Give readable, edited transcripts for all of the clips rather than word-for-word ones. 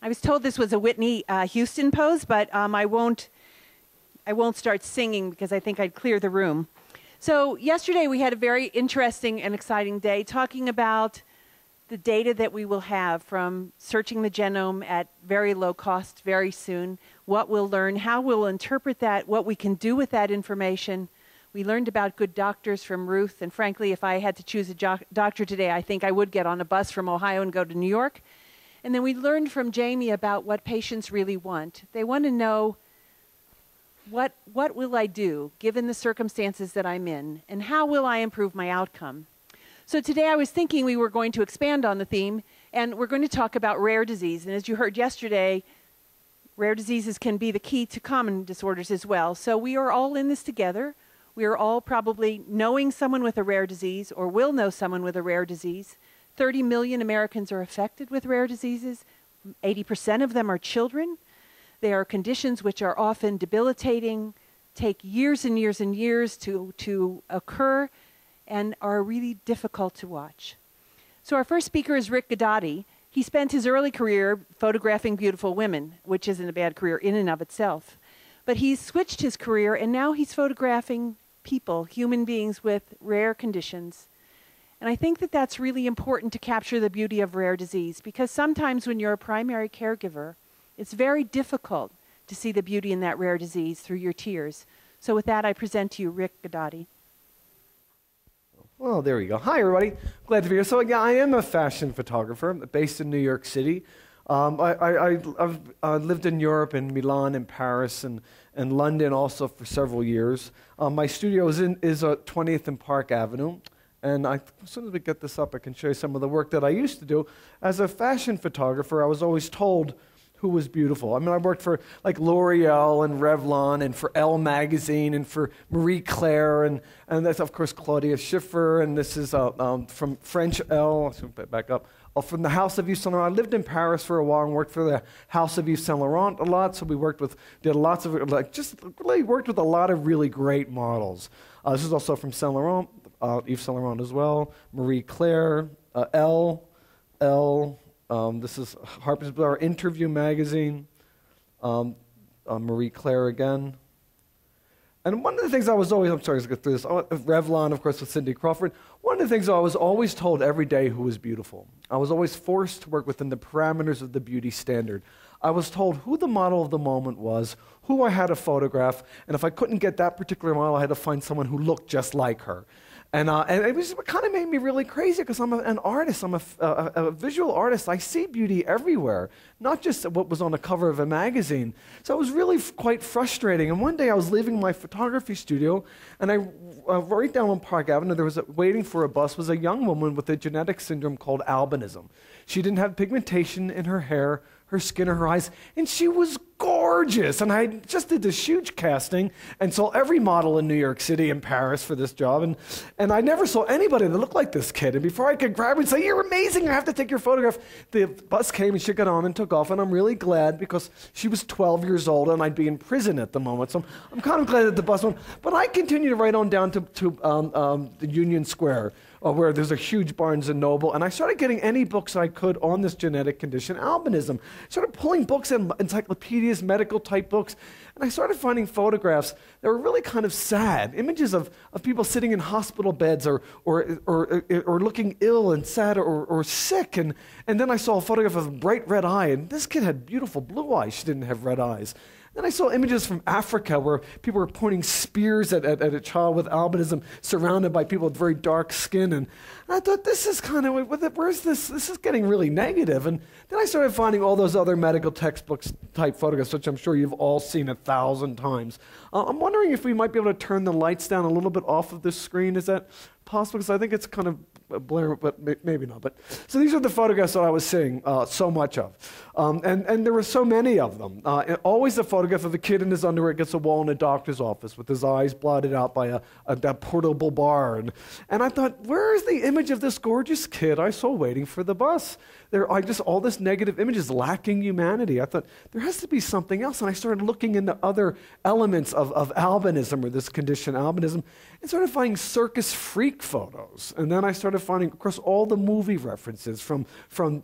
I was told this was a Whitney Houston pose, but I won't start singing because I think I'd clear the room. So yesterday we had a very interesting and exciting day talking about the data that we will have from searching the genome at very low cost very soon, what we'll learn, how we'll interpret that, what we can do with that information. We learned about good doctors from Ruth, and frankly, if I had to choose a doctor today, I think I would get on a bus from Ohio and go to New York. And then we learned from Jamie about what patients really want. They want to know, what will I do given the circumstances that I'm in, and how will I improve my outcome? So today I was thinking we were going to expand on the theme, and we're going to talk about rare disease. And as you heard yesterday, rare diseases can be the key to common disorders as well. So we are all in this together. We are all probably knowing someone with a rare disease or will know someone with a rare disease. 30 million Americans are affected with rare diseases. 80% of them are children. They are conditions which are often debilitating, take years and years and years to occur, and are really difficult to watch. So our first speaker is Rick Guidotti. He spent his early career photographing beautiful women, which isn't a bad career in and of itself. But he's switched his career, and now he's photographing people, human beings with rare conditions. And I think that that's really important to capture the beauty of rare disease, because sometimes when you're a primary caregiver, it's very difficult to see the beauty in that rare disease through your tears. So with that, I present to you Rick Guidotti. Well, there you go. Hi, everybody. Glad to be here. So, yeah, I am a fashion photographer based in New York City. I've lived in Europe, in Milan and Paris and London also for several years. My studio is at 20th and Park Avenue. And as soon as we get this up, I can show you some of the work that I used to do. As a fashion photographer, I was always told who was beautiful. I mean, I worked for like L'Oreal and Revlon and for Elle magazine and for Marie Claire and that's, of course, Claudia Schiffer. And this is from French Elle, back up, from the House of Yves Saint Laurent. I lived in Paris for a while and worked for the House of Yves Saint Laurent a lot. So we did lots of, just really worked with a lot of really great models. This is also from Saint Laurent. Yves Saint Laurent as well, Marie Claire, Elle, this is Harper's Bazaar Interview magazine, Marie Claire again. And one of the things I was always, I'm sorry, let's get through this, Revlon, of course, with Cindy Crawford. One of the things I was always told every day who was beautiful. I was always forced to work within the parameters of the beauty standard. I was told who the model of the moment was, who I had to photograph, and if I couldn't get that particular model, I had to find someone who looked just like her. And it kind of made me really crazy because I'm an artist. I'm a visual artist. I see beauty everywhere, not just what was on the cover of a magazine. So it was really quite frustrating. And one day I was leaving my photography studio, and right down on Park Avenue, waiting for a bus was a young woman with a genetic syndrome called albinism. She didn't have pigmentation in her hair, her skin, or her eyes, and she was gorgeous. And I just did this huge casting and saw every model in New York City and Paris for this job, and I never saw anybody that looked like this kid. And before I could grab her and say, "You're amazing, I have to take your photograph," the bus came and she got on and took off, and I'm really glad because she was 12 years old and I'd be in prison at the moment, so I'm kind of glad that the bus went. But I continued right on down to the Union Square, where there's a huge Barnes & Noble, and I started getting any books I could on this genetic condition, albinism. Started pulling books and encyclopedias, medical type books, and I started finding photographs that were really kind of sad, images of people sitting in hospital beds or looking ill and sad or sick, and then I saw a photograph of a bright red eye, and this kid had beautiful blue eyes. She didn't have red eyes. Then I saw images from Africa where people were pointing spears at a child with albinism surrounded by people with very dark skin. And I thought, this is kind of, where's this? This is getting really negative. And then I started finding all those other medical textbooks type photographs, which I'm sure you've all seen 1,000 times. I'm wondering if we might be able to turn the lights down a little bit off of this screen. Is that possible? Because I think it's kind of blare, but maybe not. But so these are the photographs that I was seeing so much of, and there were so many of them. Always a photograph of a kid in his underwear against a wall in a doctor's office with his eyes blotted out by a portable bar, and I thought, where is the image of this gorgeous kid I saw waiting for the bus? All this negative images lacking humanity. I thought there has to be something else, and I started looking into other elements of albinism, or this condition, albinism, and started finding circus freak photos. And then I started finding, of course, all the movie references from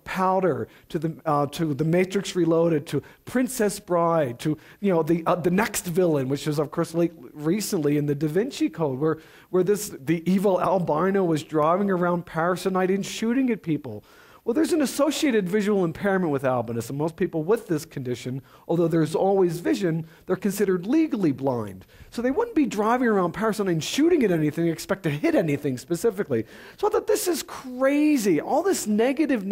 Powder to the The Matrix Reloaded, to Princess Bride, to the next villain, which is of course recently in the Da Vinci Code, where the evil albino was driving around Paris at night and shooting at people. Well, there's an associated visual impairment with albinism. Most people with this condition, although there's always vision, they're considered legally blind. So they wouldn't be driving around Paris and shooting at anything, expect to hit anything specifically. So I thought, this is crazy. All this negative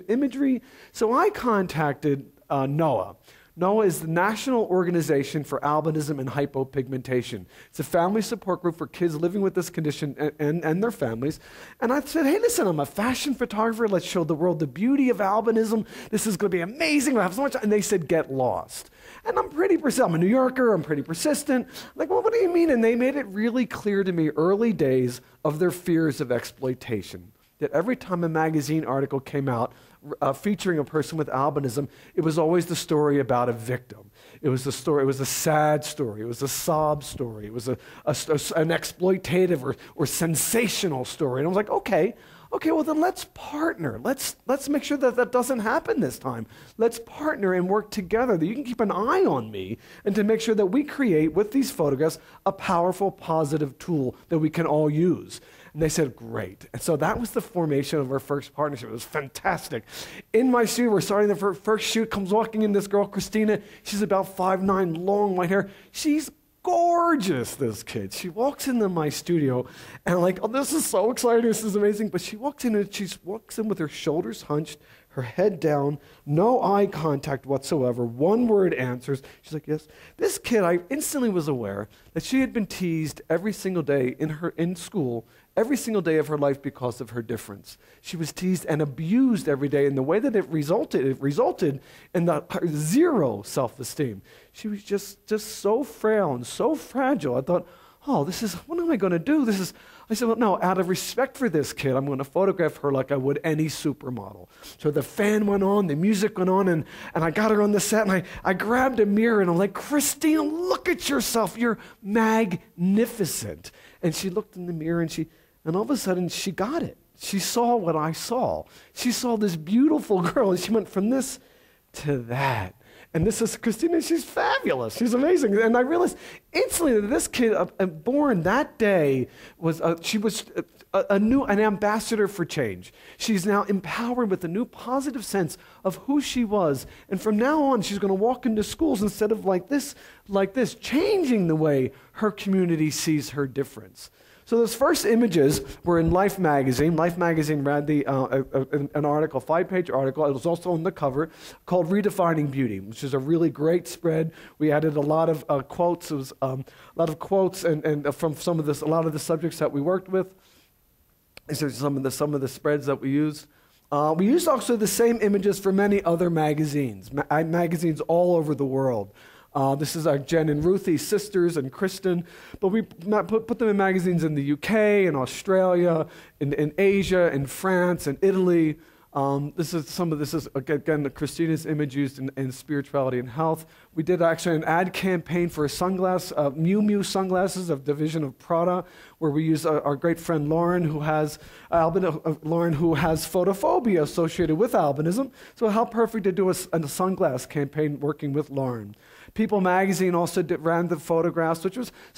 imagery. So I contacted NOAA. NOAA is the National Organization for Albinism and Hypopigmentation. It's a family support group for kids living with this condition and their families. And I said, hey, listen, I'm a fashion photographer. Let's show the world the beauty of albinism. This is going to be amazing. We'll have so much. And they said, get lost. And I'm pretty persistent. I'm a New Yorker. I'm pretty persistent. I'm like, well, what do you mean? And they made it really clear to me early days of their fears of exploitation. That every time a magazine article came out featuring a person with albinism, it was always the story about a victim. It was a sad story. It was a sob story. It was an exploitative or sensational story. And I was like, okay, well then let's partner. Let's make sure that doesn't happen this time. Let's partner and work together. That you can keep an eye on me and to make sure that we create with these photographs a powerful, positive tool that we can all use. And they said, great. And so that was the formation of our first partnership. It was fantastic. In my studio, we're starting the first shoot, comes walking in this girl, Christina. She's about 5'9", long white hair. She's gorgeous, this kid. She walks into my studio, and I'm like, oh, this is so exciting. This is amazing. But she walks in with her shoulders hunched, her head down, no eye contact whatsoever, one-word answers. She's like, yes. This kid, I instantly was aware that she had been teased every single day in school, every single day of her life because of her difference. She was teased and abused every day, and the way that it resulted in her zero self-esteem. She was just so frail and so fragile. I thought, oh, what am I going to do? I said, well, no, out of respect for this kid, I'm going to photograph her like I would any supermodel. So the fan went on, the music went on, and I got her on the set, and I grabbed a mirror, and I'm like, Christina, look at yourself. You're magnificent. And she looked in the mirror, and all of a sudden, she got it. She saw what I saw. She saw this beautiful girl, and she went from this to that. And this is Christina. She's fabulous. She's amazing. And I realized instantly that this kid, born that day, was an ambassador for change. She's now empowered with a new positive sense of who she was. And from now on, she's going to walk into schools instead of like this, changing the way her community sees her difference. So those first images were in Life magazine. Life magazine ran an article, 5-page article. It was also on the cover called "Redefining Beauty," which is a really great spread. We added a lot of quotes. It was a lot of quotes and from a lot of the subjects that we worked with. These are some of the spreads that we used. We used also the same images for many other magazines, magazines all over the world. This is our Jen and Ruthie, sisters, and Kristen. But we put them in magazines in the UK, in Australia, in Asia, in France, in Italy. This is again Christina's image used in spirituality and health. We did actually an ad campaign for Miu Miu sunglasses of division of Prada, where we used our great friend Lauren, who has photophobia associated with albinism. So how perfect to do a sunglass campaign working with Lauren. People magazine also ran the photographs, so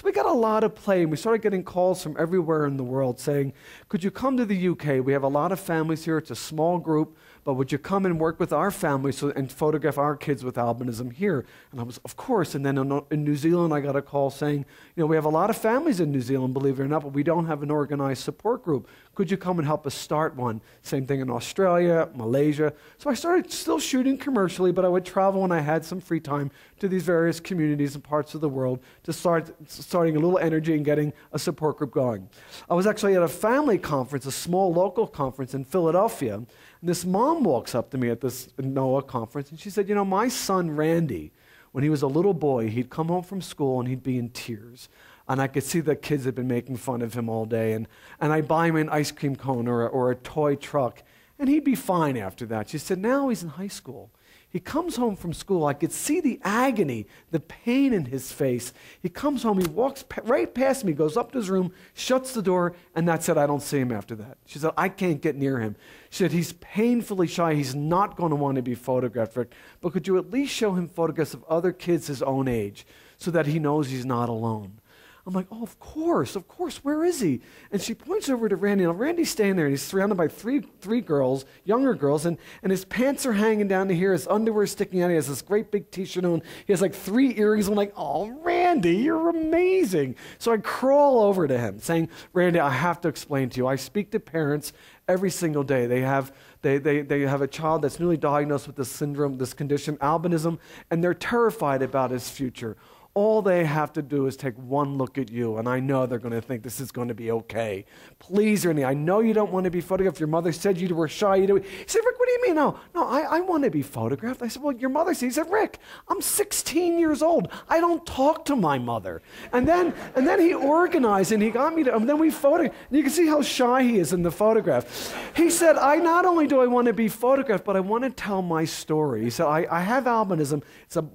we got a lot of play, and we started getting calls from everywhere in the world saying, could you come to the UK? We have a lot of families here. It's a small group, but would you come and work with our families and photograph our kids with albinism here? And I was, of course. And then in New Zealand, I got a call saying, we have a lot of families in New Zealand, believe it or not, but we don't have an organized support group. Could you come and help us start one? Same thing in Australia, Malaysia. So I started still shooting commercially, but I would travel when I had some free time to these various communities and parts of the world to starting a little energy and getting a support group going. I was actually at a family conference, a small local conference in Philadelphia, and this mom walks up to me at this NOAA conference, and she said, my son Randy, when he was a little boy, he'd come home from school and he'd be in tears. And I could see the kids had been making fun of him all day. And I'd buy him an ice cream cone or a toy truck, and he'd be fine after that. She said, now he's in high school. He comes home from school. I could see the agony, the pain in his face. He comes home. He walks right past me, goes up to his room, shuts the door, and that's it. I don't see him after that. She said, I can't get near him. She said, he's painfully shy. He's not going to want to be photographed, Rick. But could you at least show him photographs of other kids his own age so that he knows he's not alone? I'm like, oh, of course, where is he? And she points over to Randy. Now, Randy's standing there, and he's surrounded by three girls, younger girls, and his pants are hanging down to here, his underwear is sticking out, he has this great big t-shirt on, he has like 3 earrings. I'm like, oh, Randy, you're amazing. So I crawl over to him, saying, Randy, I have to explain to you, I speak to parents every single day. They have a child that's newly diagnosed with this syndrome, this condition, albinism, and they're terrified about his future. All they have to do is take one look at you, and I know they're going to think this is going to be okay. Please, Ernie, I know you don't want to be photographed. Your mother said you were shy. He said, Rick, what do you mean? No, I want to be photographed. I said, well, your mother said. He said, Rick, I'm 16 years old. I don't talk to my mother. And then he organized, and he got me to, and then we photographed. And you can see how shy he is in the photograph. He said, not only do I want to be photographed, but I want to tell my story. He said, I have albinism.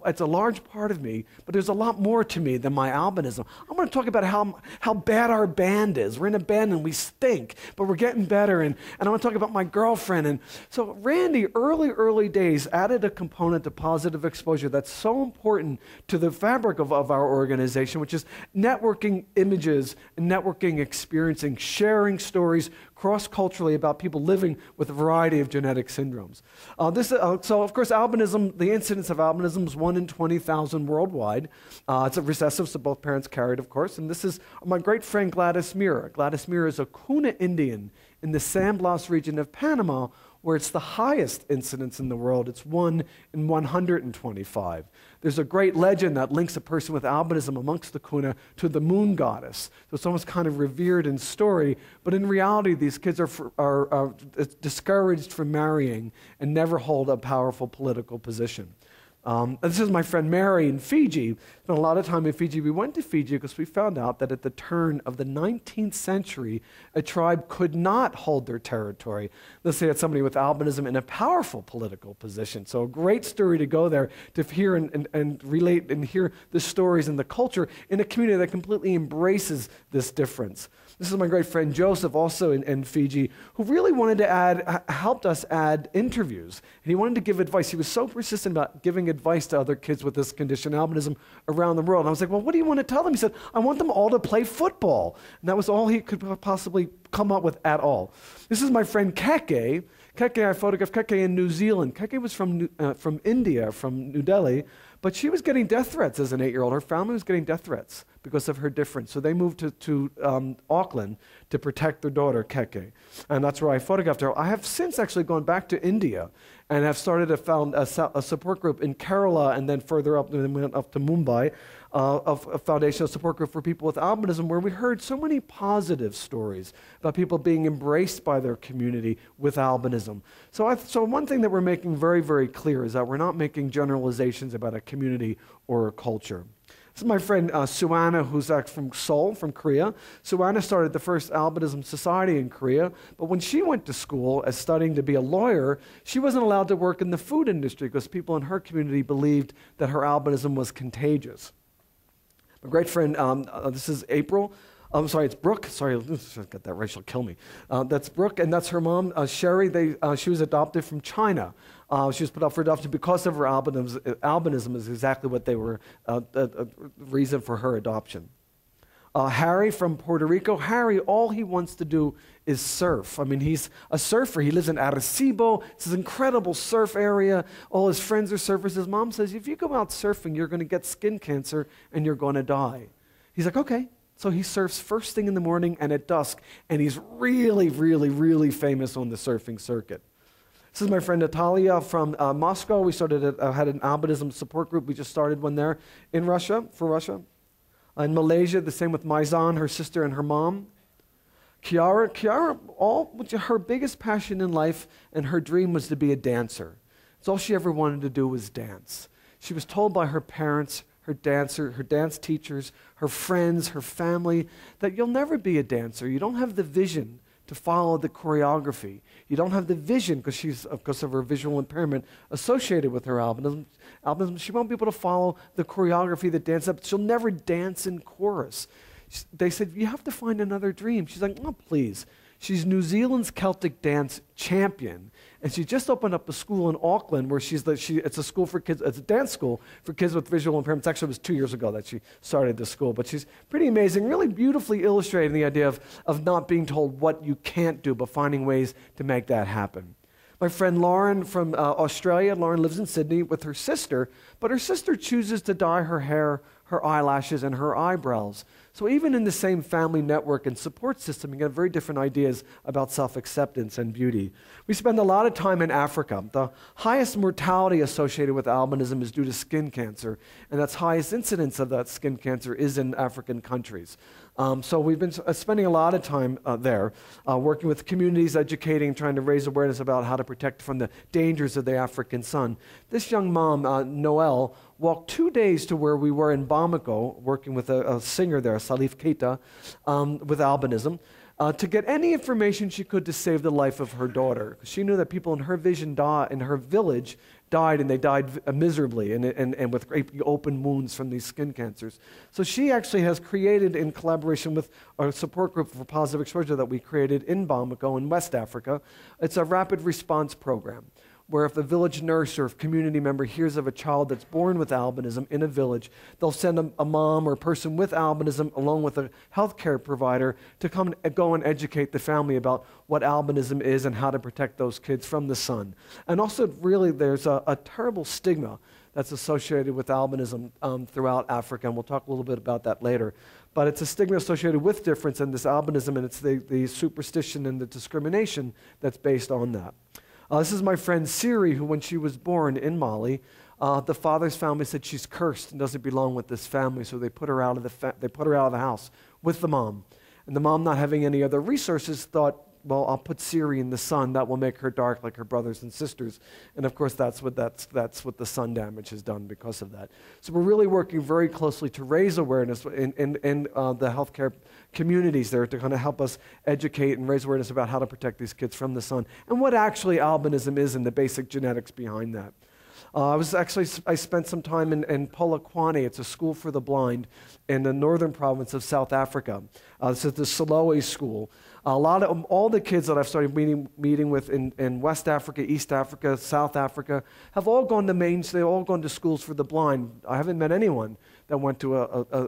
It's a large part of me, but there's a lot more to me than my albinism. I'm going to talk about how bad our band is. We're in a band and we stink, but we're getting better. And I want to talk about my girlfriend. And so Randy, early days, added a component to positive exposure that's so important to the fabric of our organization, which is networking images and networking experiencing, sharing stories cross-culturally about people living with a variety of genetic syndromes. So, of course, albinism, the incidence of albinism is 1 in 20,000 worldwide. It's a recessive, so both parents carry it, of course. And this is my great friend Gladys Mira. Gladys Mira is a Cuna Indian in the San Blas region of Panama, where it's the highest incidence in the world. It's 1 in 125. There's a great legend that links a person with albinism amongst the Cuna to the moon goddess. So it's almost kind of revered in story, but in reality, these kids are discouraged from marrying and never hold a powerful political position. This is my friend Mary in Fiji. Spent a lot of time in Fiji. We went to Fiji because we found out that at the turn of the 19th century, a tribe could not hold their territory. Let's say it's somebody with albinism in a powerful political position. So a great story to go there to hear and relate and hear the stories and the culture in a community that completely embraces this difference. This is my great friend Joseph, also in Fiji, who really wanted to helped us add interviews. And he wanted to give advice. He was so persistent about giving advice to other kids with this condition, albinism, around the world. And I was like, well, what do you want to tell them? He said, I want them all to play football. And that was all he could possibly come up with at all. This is my friend Keke. Keke, I photographed Keke in New Zealand. Keke was from India, from New Delhi, but she was getting death threats as an 8-year-old. Her family was getting death threats because of her difference. So they moved to Auckland to protect their daughter, Keke. And that's where I photographed her. I have since actually gone back to India and have started a support group in Kerala, and then further up, and then went up to Mumbai, of a foundational support group for people with albinism, where we heard so many positive stories about people being embraced by their community with albinism. So one thing that we're making very, very clear is that we're not making generalizations about a community or a culture. This is my friend Suana, who's from Seoul, from Korea. Suana started the first albinism society in Korea, but when she went to school as studying to be a lawyer, she wasn't allowed to work in the food industry because people in her community believed that her albinism was contagious. My great friend, this is April. It's Brooke. Sorry, I got that right. She'll kill me. That's Brooke, and that's her mom, Sherry. She was adopted from China. She was put up for adoption because of her albinism. Albinism is exactly what they were, reason for her adoption. Harry from Puerto Rico. Harry, all he wants to do is surf. I mean, he's a surfer. He lives in Arecibo. It's this incredible surf area. All his friends are surfers. His mom says, if you go out surfing, you're going to get skin cancer and you're going to die. He's like, okay. So he surfs first thing in the morning and at dusk, and he's really, really, really famous on the surfing circuit. This is my friend Natalia from Moscow. We had an albinism support group. We just started one there in Russia, for Russia. In Malaysia, the same with Maizan, her sister and her mom. Kiara, her biggest passion in life and her dream was to be a dancer. It's all she ever wanted to do was dance. She was told by her parents, her dance teachers, her friends, her family, that you'll never be a dancer. You don't have the vision to follow the choreography. You don't have the vision because of her visual impairment associated with her albinism. She won't be able to follow the choreography, the dance up. She'll never dance in chorus. They said, you have to find another dream. She's like, oh, please. She's New Zealand's Celtic dance champion, and she just opened up a school in Auckland where it's a school for kids, it's a dance school for kids with visual impairments. Actually, it was 2 years ago that she started the school, but she's pretty amazing, really beautifully illustrating the idea of not being told what you can't do, but finding ways to make that happen. My friend Lauren from Australia, Lauren lives in Sydney with her sister, but her sister chooses to dye her hair, her eyelashes, and her eyebrows. So even in the same family network and support system, you get very different ideas about self-acceptance and beauty. We spend a lot of time in Africa. The highest mortality associated with albinism is due to skin cancer, and that's highest incidence of that skin cancer is in African countries. So we've been spending a lot of time there, working with communities, educating, trying to raise awareness about how to protect from the dangers of the African sun. This young mom, Noelle, walked 2 days to where we were in Bamako, working with a singer there, Salif Keita, with albinism, to get any information she could to save the life of her daughter. She knew that people in her in her village died, and they died miserably and with great open wounds from these skin cancers. So she actually has created, in collaboration with our support group for positive exposure that we created in Bamako in West Africa, it's a rapid response program, where if a village nurse or community member hears of a child that's born with albinism in a village, they'll send a mom or a person with albinism along with a healthcare provider to come and go and educate the family about what albinism is and how to protect those kids from the sun. And also, really, there's a terrible stigma that's associated with albinism throughout Africa, and we'll talk a little bit about that later. But it's a stigma associated with difference in this albinism, and it's the superstition and the discrimination that's based on that. This is my friend Siri, who when she was born in Mali, the father's family said she's cursed and doesn't belong with this family, so they put her out of the house with the mom. And the mom, not having any other resources, thought, well, I'll put Siri in the sun. That will make her dark like her brothers and sisters. And of course, that's what the sun damage has done because of that. So we're really working very closely to raise awareness in the healthcare communities there to kind of help us educate and raise awareness about how to protect these kids from the sun and what actually albinism is and the basic genetics behind that. I spent some time in Polokwane. It's a school for the blind in the northern province of South Africa. This is the Siloe school. All the kids that I've started meeting with in West Africa, East Africa, South Africa, have all gone to schools for the blind. I haven't met anyone that went to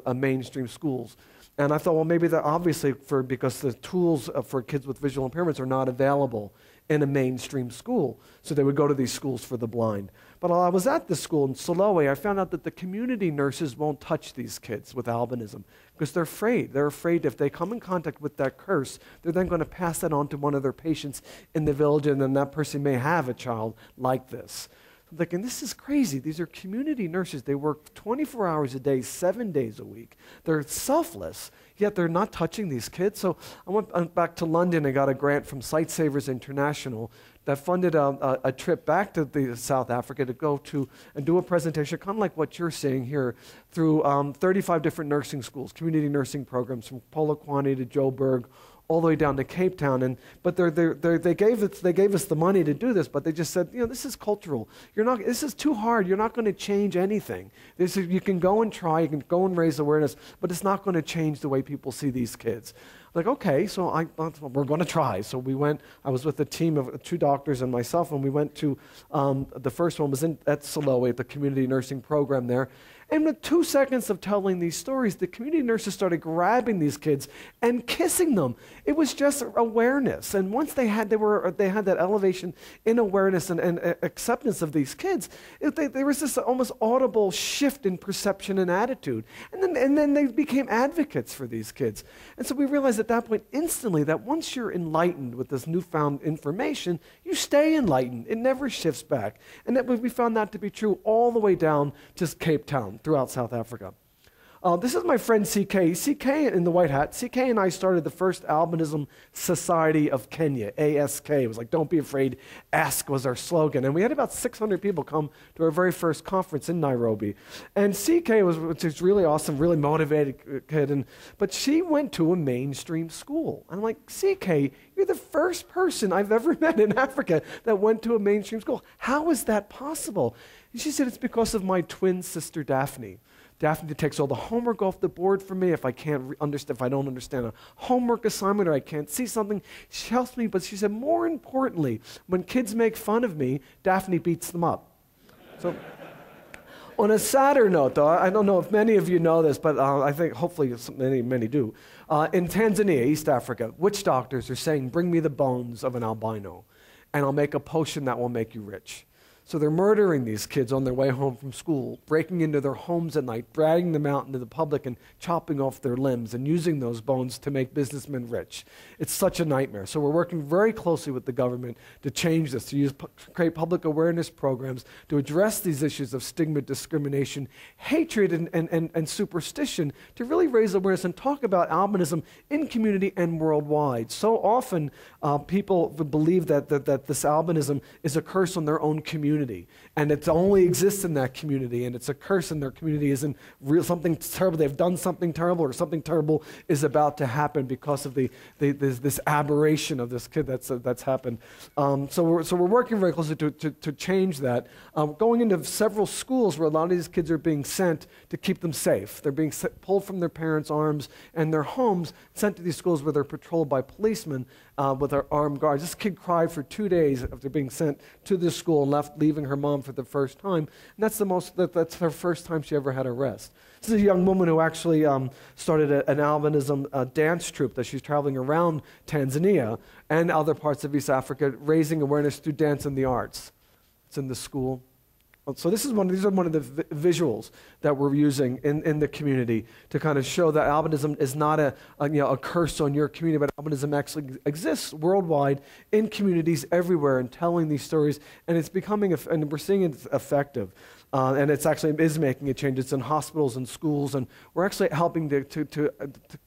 a mainstream schools. And I thought, well, maybe that obviously because the tools for kids with visual impairments are not available in a mainstream school. So they would go to these schools for the blind. But while I was at the school in Siloe, I found out that the community nurses won't touch these kids with albinism because they're afraid. They're afraid if they come in contact with that curse, they're then going to pass that on to one of their patients in the village, and then that person may have a child like this. I'm thinking, this is crazy. These are community nurses. They work 24 hours a day, 7 days a week. They're selfless, yet they're not touching these kids. So I went back to London and got a grant from Sight Savers International that funded a trip back to South Africa to go to and do a presentation, kind of like what you're seeing here, through 35 different nursing schools, community nursing programs from Polokwane to Joburg, all the way down to Cape Town. But they gave us the money to do this, but they just said, this is cultural. This is too hard. You're not going to change anything. You can go and try, you can go and raise awareness, but it's not going to change the way people see these kids. Like, okay, so we're going to try. So we went, I was with a team of 2 doctors and myself, and we went to, the first one was at Siloe, the community nursing program there. And with 2 seconds of telling these stories, the community nurses started grabbing these kids and kissing them. It was just awareness. And once they had that elevation in awareness and acceptance of these kids, there was this almost audible shift in perception and attitude. And then they became advocates for these kids. And so we realized at that point instantly that once you're enlightened with this newfound information, you stay enlightened. It never shifts back. And we found that to be true all the way down to Cape Town, throughout South Africa. This is my friend CK. CK in the white hat. CK and I started the first Albinism Society of Kenya, ASK. It was like, don't be afraid, ask was our slogan. And we had about 600 people come to our very first conference in Nairobi. And CK was really awesome, really motivated kid. But she went to a mainstream school. I'm like, CK, you're the first person I've ever met in Africa that went to a mainstream school. How is that possible? And she said, it's because of my twin sister, Daphne. Daphne takes all the homework off the board for me. If I don't understand a homework assignment or I can't see something, she helps me. But she said, more importantly, when kids make fun of me, Daphne beats them up. So, on a sadder note, though, I don't know if many of you know this, but I think hopefully many do. In Tanzania, East Africa, witch doctors are saying, bring me the bones of an albino, and I'll make a potion that will make you rich. So they're murdering these kids on their way home from school, breaking into their homes at night, dragging them out into the public and chopping off their limbs and using those bones to make businessmen rich. It's such a nightmare. So we're working very closely with the government to change this, to create public awareness programs to address these issues of stigma, discrimination, hatred, and superstition, to really raise awareness and talk about albinism in community and worldwide. So often people believe that this albinism is a curse on their own community. And it only exists in that community, and it's a curse in their community, isn't real something terrible. They've done something terrible, or something terrible is about to happen because of this aberration of this kid that's happened. So we're working very closely to change that. Going into several schools where a lot of these kids are being sent to keep them safe. They're being pulled from their parents' arms and their homes, sent to these schools where they're patrolled by policemen with our armed guards. This kid cried for 2 days after being sent to this school and leaving her mom for the first time. And that's her first time she ever had a rest. This is a young woman who actually started an albinism dance troupe that she's traveling around Tanzania and other parts of East Africa, raising awareness through dance and the arts. It's in the school. So these are one of the visuals that we're using in the community to kind of show that albinism is not a curse on your community, but albinism actually exists worldwide in communities everywhere and telling these stories, and it's becoming, and we're seeing it's effective. And it's actually is making a change. It's in hospitals and schools, and we're actually helping to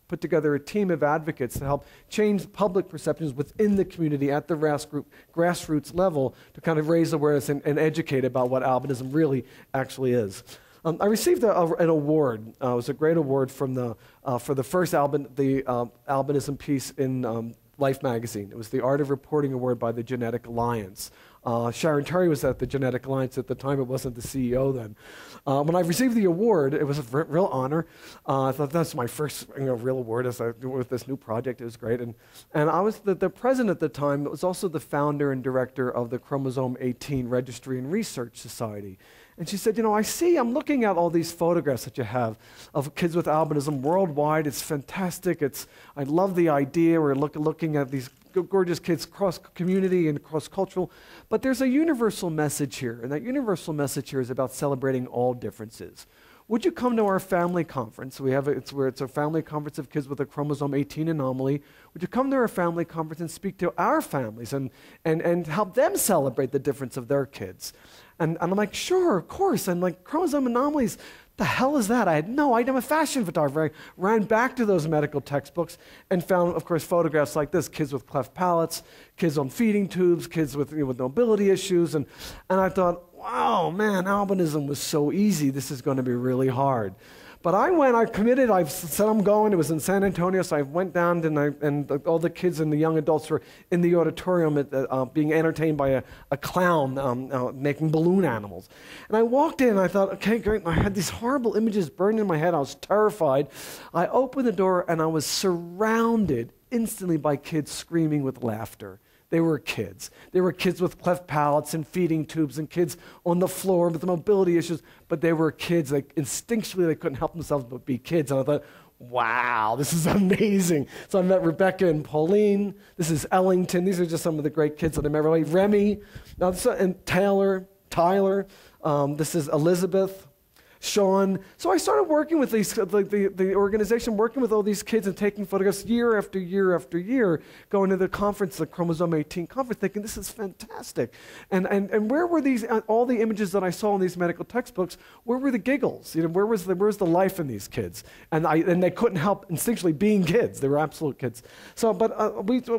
put together a team of advocates to help change public perceptions within the community at the grassroots level to kind of raise awareness and educate about what albinism really actually is. I received an award. It was a great award from for the first albinism piece in Life magazine. It was the Art of Reporting Award by the Genetic Alliance. Sharon Terry was at the Genetic Alliance at the time. It wasn't the CEO then. When I received the award, it was a real honor. I thought that's my first real award with this new project. It was great. And I was the president at the time. It was also the founder and director of the Chromosome 18 Registry and Research Society. And she said, I'm looking at all these photographs that you have of kids with albinism worldwide. It's fantastic. I love the idea. We're looking at these gorgeous kids cross-community and cross-cultural. But there's a universal message here, and that universal message here is about celebrating all differences. Would you come to our family conference? It's a family conference of kids with a chromosome 18 anomaly. Would you come to our family conference and speak to our families and help them celebrate the difference of their kids? And I'm like, sure, of course. And like, chromosome anomalies, the hell is that? I had no idea. I'm a fashion photographer. I ran back to those medical textbooks and found, of course, photographs like this, kids with cleft palates, kids on feeding tubes, kids with mobility issues. And I thought, wow, man, albinism was so easy. This is going to be really hard. But I committed, I said I'm going. It was in San Antonio, so I went down and all the kids and the young adults were in the auditorium being entertained by a clown making balloon animals. And I walked in and I thought, okay, great. I had these horrible images burned in my head. I was terrified. I opened the door and I was surrounded instantly by kids screaming with laughter. They were kids. They were kids with cleft palates and feeding tubes and kids on the floor with mobility issues, but they were kids. Instinctually, they couldn't help themselves but be kids. And I thought, wow, this is amazing. So I met Rebecca and Pauline. This is Ellington. These are just some of the great kids that I met. Remy, and Tyler. This is Elizabeth. Sean. So I started working with these, the organization, working with all these kids and taking photographs year after year after year, going to the conference, the Chromosome 18 conference, thinking this is fantastic. And where were these, all the images that I saw in these medical textbooks, where were the giggles? You know, where was the life in these kids? And they couldn't help instinctually being kids. They were absolute kids. So, but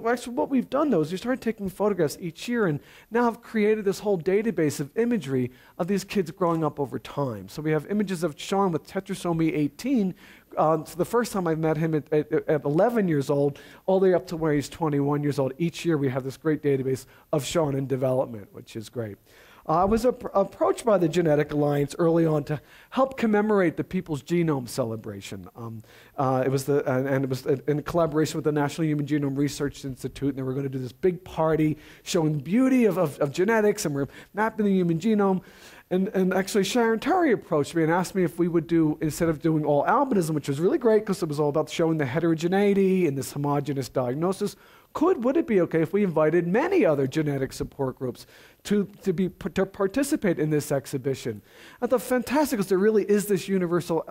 actually what we've done though is we started taking photographs each year, and now have created this whole database of imagery of these kids growing up over time. So we have images of Sean with tetrasome 18. So the first time I met him at 11 years old, all the way up to where he's 21 years old. Each year we have this great database of Sean in development, which is great. I was approached by the Genetic Alliance early on to help commemorate the People's Genome Celebration. It was in collaboration with the National Human Genome Research Institute, and they were going to do this big party showing the beauty of genetics, and we're mapping the human genome. And actually, Sharon Terry approached me and asked me if we would do, instead of doing all albinism, which was really great because it was all about showing the heterogeneity and this homogeneous diagnosis, would it be okay if we invited many other genetic support groups to participate in this exhibition? I thought fantastic, because there really is this universal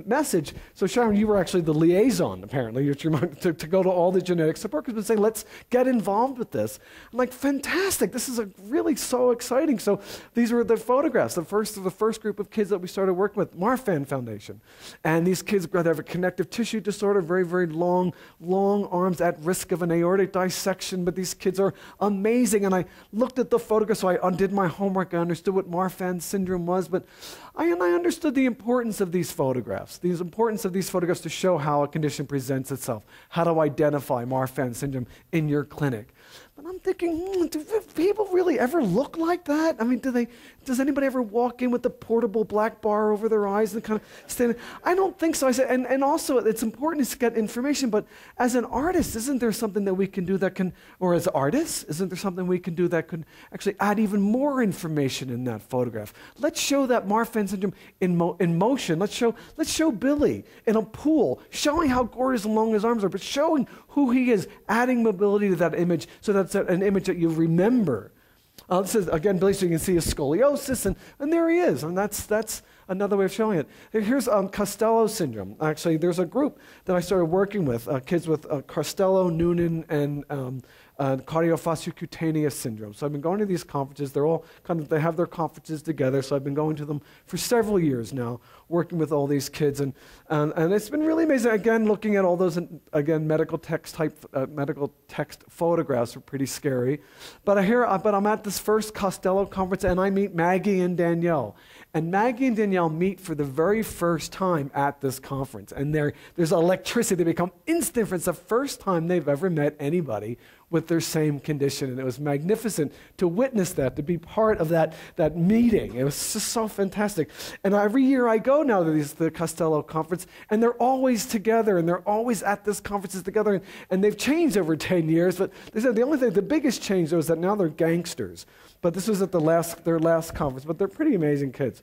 message. So Sharon, you were actually the liaison, apparently, to go to all the genetic support groups and say, let's get involved with this. I'm like, fantastic, this is really so exciting. So these were the photographs, the first group of kids that we started working with, Marfan Foundation. And these kids have a connective tissue disorder, very, very long arms, at risk of an aortic dissection, but these kids are amazing. And I looked at the photographs, so I undid my homework. I understood what Marfan syndrome was, but I understood the importance of these photographs, to show how a condition presents itself, how to identify Marfan syndrome in your clinic. But I'm thinking, do people really ever look like that? I mean, does anybody ever walk in with the portable black bar over their eyes and kind of stand? I don't think so. I said, and also it's important to get information, but as an artist, isn't there something that we can do that can, or as artists, isn't there something we can do that could actually add even more information in that photograph? Let's show that Marfan syndrome in motion. Let's show Billy in a pool, showing how gorgeous and long his arms are, but showing who he is, adding mobility to that image, so that's an image that you remember. This is, again, Billy, so you can see his scoliosis, and there he is, and that's another way of showing it. Here's Costello syndrome. Actually, there's a group that I started working with, kids with Costello, Noonan, and cardiofasciocutaneous syndrome. So I've been going to these conferences. They're all they have their conferences together, so I've been going to them for several years now, working with all these kids, and it's been really amazing. Again, looking at all those, medical text photographs are pretty scary. But I'm at this first Costello conference, and I meet Maggie and Danielle. And Maggie and Danielle meet for the very first time at this conference. And there's electricity. They become instant friends. It's the first time they've ever met anybody with their same condition. And it was magnificent to witness that, to be part of that meeting. It was just so fantastic. And every year I go now to the Costello conference, and they're always together, and they're always at this conferences together. And they've changed over 10 years, but they said the biggest change though is that now they're gangsters. But this was at their last conference, but they're pretty amazing kids.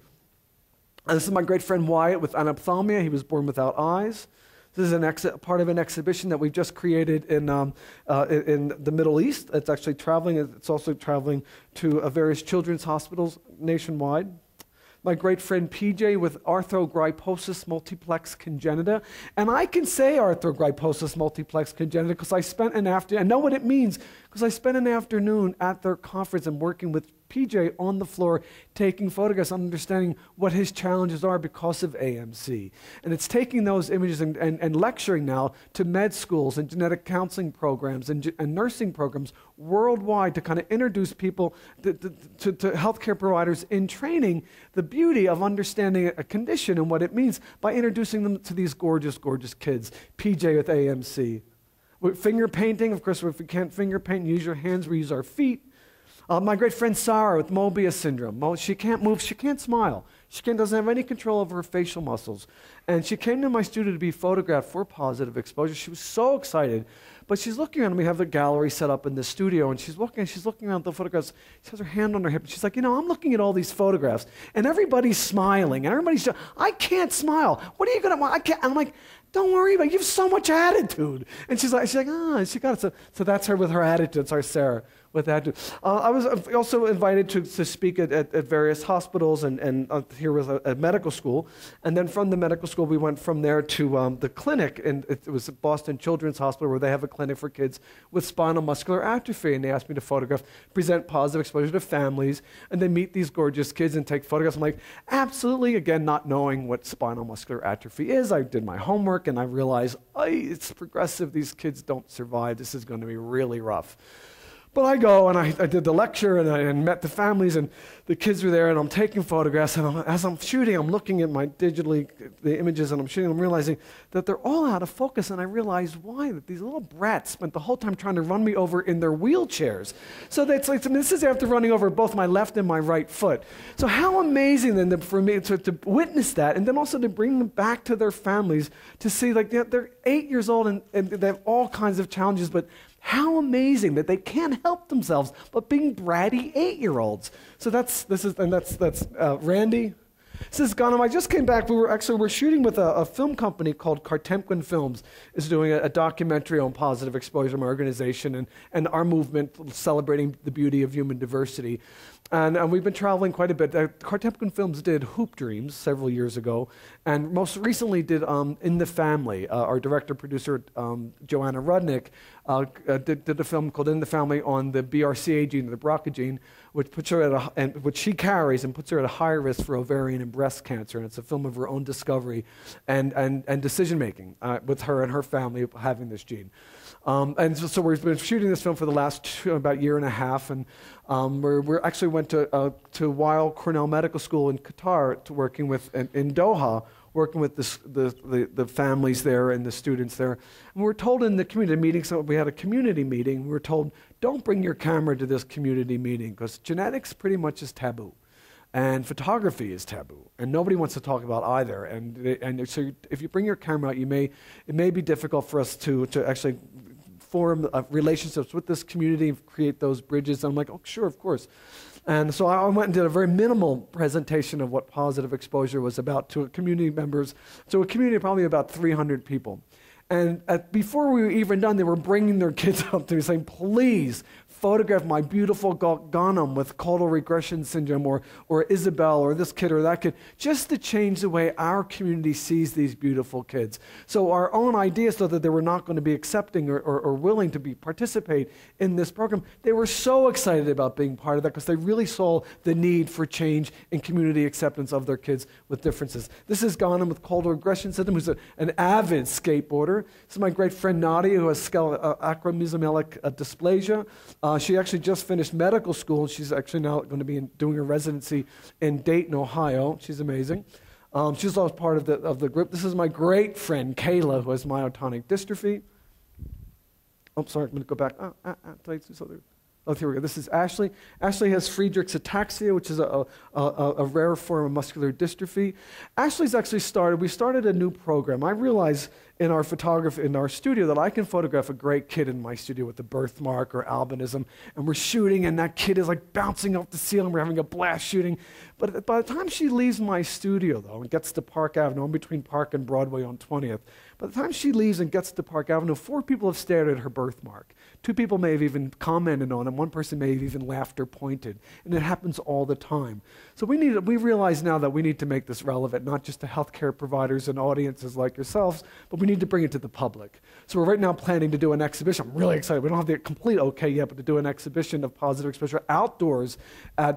And this is my great friend Wyatt with anophthalmia. He was born without eyes. This is part of an exhibition that we've just created in the Middle East. It's actually traveling. It's also traveling to various children's hospitals nationwide. My great friend PJ with Arthrogryposis Multiplex Congenita. And I can say Arthrogryposis Multiplex Congenita because I spent an afternoon, I know what it means, because I spent an afternoon at their conference and working with PJ on the floor, taking photographs, understanding what his challenges are because of AMC. And it's taking those images and lecturing now to med schools and genetic counseling programs and nursing programs worldwide to kind of introduce people to healthcare providers in training the beauty of understanding a condition and what it means by introducing them to these gorgeous, gorgeous kids. PJ with AMC. With finger painting, of course, if we can't finger paint, use your hands, we use our feet. My great friend Sarah with Mobius syndrome. She can't move, she can't smile. She doesn't have any control over her facial muscles. And she came to my studio to be photographed for positive exposure. She was so excited. But she's looking around, and we have the gallery set up in the studio, and she's looking around the photographs. She has her hand on her hip, and she's like, I'm looking at all these photographs, and everybody's smiling, and I can't smile. What are you going to want? I can't. And I'm like, don't worry about it. You have so much attitude. And she's like, she got it. So that's her with her attitude. That's our Sarah with that. I was also invited to speak at various hospitals and here was a medical school. And then from the medical school, we went from there to the clinic. And it was at Boston Children's Hospital where they have a clinic for kids with spinal muscular atrophy. And they asked me to photograph, present positive exposure to families, and then meet these gorgeous kids and take photographs. I'm like, absolutely, again, not knowing what spinal muscular atrophy is. I did my homework and I realized, it's progressive. These kids don't survive. This is going to be really rough. But I go and I did the lecture and I met the families and the kids were there and I'm taking photographs and as I'm shooting, I'm looking at the images and I'm shooting, I'm realizing that they're all out of focus and I realized why, that these little brats spent the whole time trying to run me over in their wheelchairs. So that's like, this is after running over both my left and my right foot. So how amazing then for me to witness that and then also to bring them back to their families to see like they're 8 years old and they have all kinds of challenges, but how amazing that they can't help themselves but being bratty 8-year-olds. So that's Randy. This is Ghanim. I just came back. We're shooting with a film company called Kartemquin Films. Is doing a documentary on positive exposure, my organization, and our movement celebrating the beauty of human diversity. And we've been traveling quite a bit. Kartemquin Films did Hoop Dreams several years ago, and most recently did In the Family. Our director-producer, Joanna Rudnick, did a film called In the Family on the BRCA gene, the BRCA gene, which puts her which she carries and puts her at a higher risk for ovarian and breast cancer. And it's a film of her own discovery and decision-making with her and her family having this gene. And so we've been shooting this film for the last about year and a half, and we actually went to Weill Cornell Medical School in Qatar to working with in Doha, working with the families there and the students there. And we were told in the community meeting, so we had a community meeting, we were told, don't bring your camera to this community meeting because genetics pretty much is taboo. And photography is taboo, and nobody wants to talk about either. And so if you bring your camera out, it may be difficult for us to actually form relationships with this community, create those bridges. And I'm like, oh, sure, of course. And so I went and did a very minimal presentation of what positive exposure was about to community members, to a community of probably about 300 people. And before we were even done, they were bringing their kids up to me saying, please photograph my beautiful Ghanim with Caudal regression syndrome or Isabel or this kid or that kid, just to change the way our community sees these beautiful kids. So our own idea, so that they were not going to be accepting or willing to participate in this program, they were so excited about being part of that because they really saw the need for change in community acceptance of their kids with differences. This is Ghanim with Caudal regression syndrome, who's an avid skateboarder. This is my great friend Nadia, who has acromesomelic dysplasia. She actually just finished medical school, and she's actually now going to be doing a residency in Dayton, Ohio. She's amazing. She's also part of the group. This is my great friend Kayla, who has myotonic dystrophy. Oh, sorry, I'm going to go back. Oh, here we go. This is Ashley. Ashley has Friedreich's ataxia, which is a rare form of muscular dystrophy. Ashley's actually we started a new program. I realize in our photography, in our studio, that I can photograph a great kid in my studio with a birthmark or albinism, and we're shooting, and that kid is like bouncing off the ceiling. We're having a blast shooting. But by the time she leaves my studio, though, and gets to Park Avenue, in between Park and Broadway on 20th, by the time she leaves and gets to Park Avenue, 4 people have stared at her birthmark. 2 people may have even commented on it. 1 person may have even laughed or pointed. And it happens all the time. So we realize now that we need to make this relevant, not just to healthcare providers and audiences like yourselves, but we need to bring it to the public. So we're right now planning to do an exhibition. I'm really excited. We don't have the complete okay yet, but to do an exhibition of positive exposure outdoors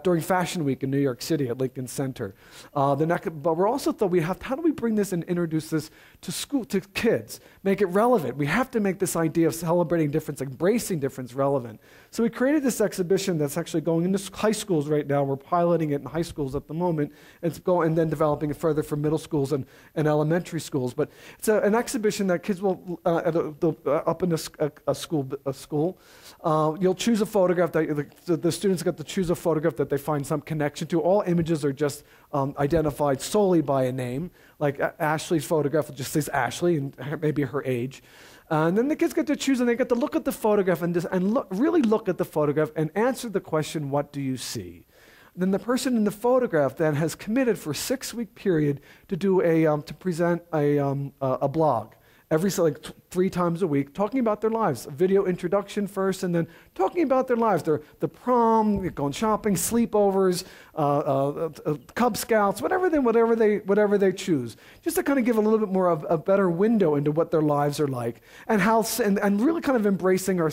during Fashion Week in New York City at Lincoln Center. But we're also thought how do we bring this and introduce this to kids, make it relevant? We have to make this idea of celebrating difference, embracing difference relevant. So we created this exhibition that's actually going into high schools right now. We're piloting it in high schools at the moment, and then developing it further for middle schools and elementary schools. But it's an exhibition that kids will, up in a school, you'll choose a photograph, the students get to choose a photograph that they find some connection to. All images are just identified solely by a name. Like Ashley's photograph just says Ashley and maybe her age. And then the kids get to choose, and they get to look at the photograph really look at the photograph and answer the question, what do you see? Then the person in the photograph then has committed for a 6-week period to do to present a blog. like 3 times a week, talking about their lives. A video introduction first, and then talking about their lives. The prom, going shopping, sleepovers, Cub Scouts, whatever they choose. Just to kind of give a little bit more of a better window into what their lives are like, and how and really kind of embracing our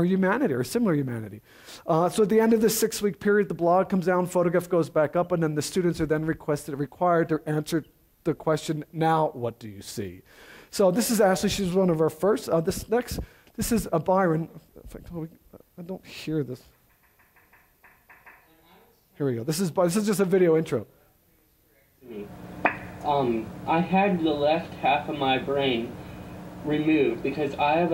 humanity, our similar humanity. So at the end of this 6-week period, the blog comes down, photograph goes back up, and then the students are then required to answer the question, now what do you see? So this is Ashley, she's one of our first. This is Byron. I don't hear this. Here we go. This is just a video intro. I had the left half of my brain removed because I